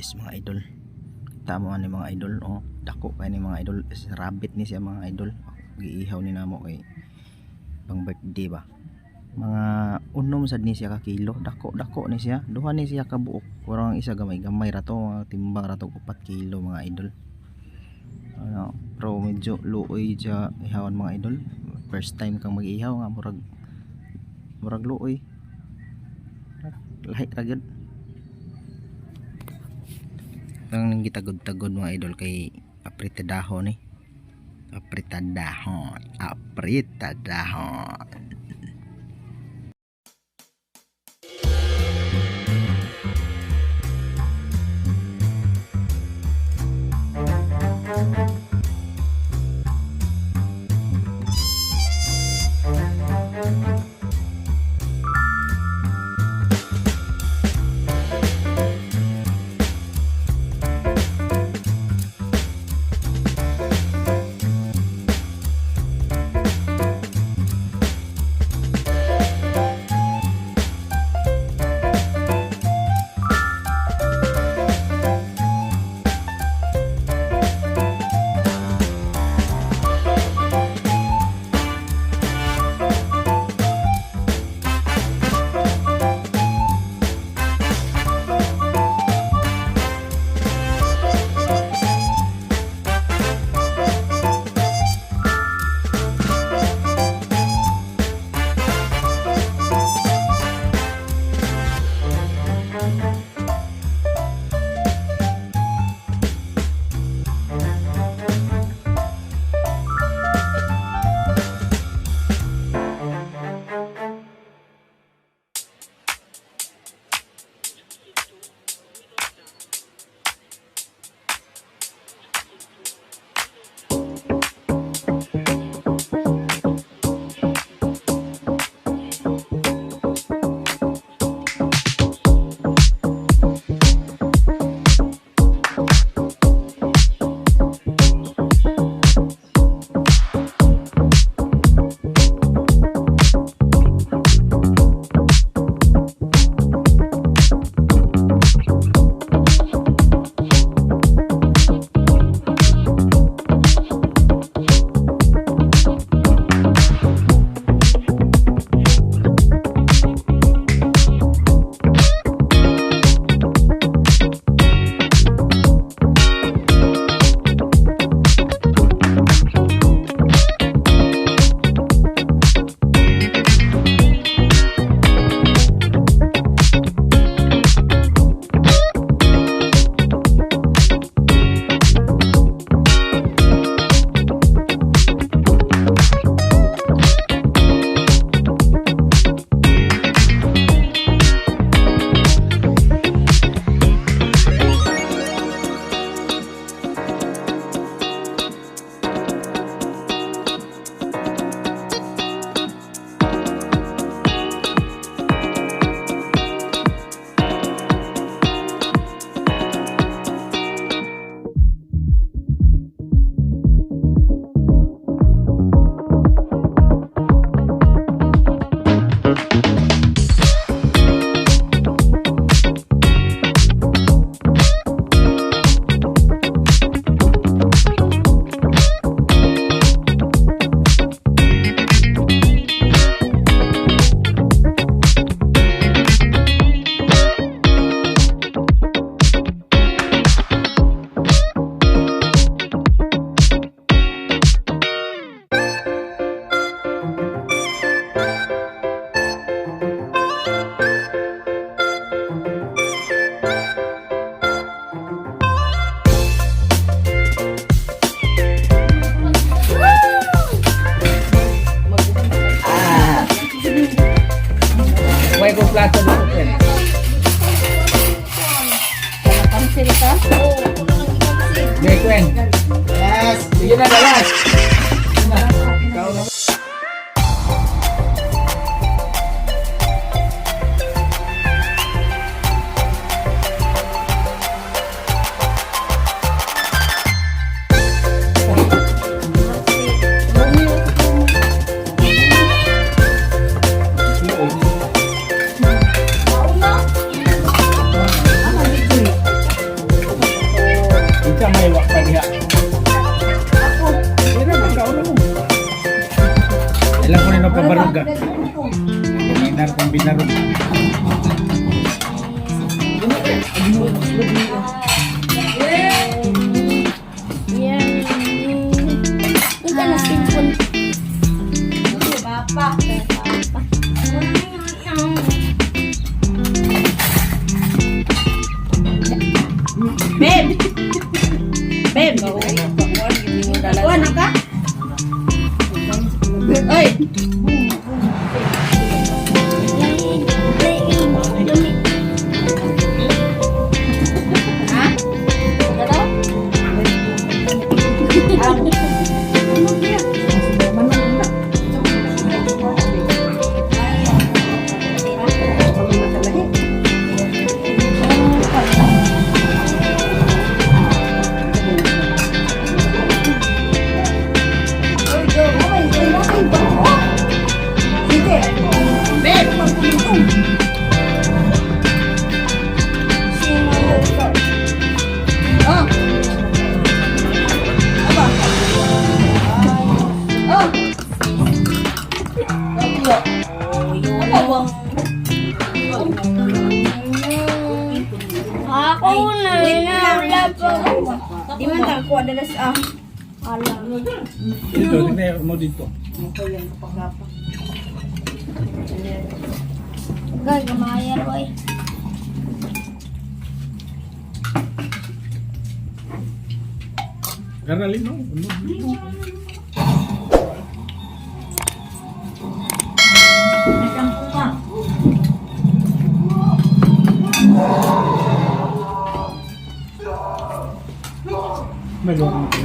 guys mga idol. Tamo ani mga idol, oh. Dako kay ni mga idol, rabbit ni siya mga idol. Giihaw ni namo kay pang birthday ba. Mga unom sad ni siya ka kilo, dako ni siya. Duha ni siya ka buok. Kurang isa gamay ra to, timbang ra to 4 kilo mga idol. Ano, pero medyo luoy siya ihawan mga idol. First time kang mag-ihaw nga murag luoy. Lahi ra gyud. Ang gitagod-tagod mga idol kay apritadahon eh. Apritadahon. May kong plato dito, friend. Pansil ka? May kwen. Yes. Sige na, dalas. Ikaw na. Ilang ko nino pabaruga. Paminar pang binarog. Yan. Ika na cellphone. Papa. Babe! Babe! Kuha na ka? Oy! Ha? Ano? Ako na di man ta ko adalas alam. Dito, tingnan mo dito. Gay gamaya boy. Karalin no? Melon.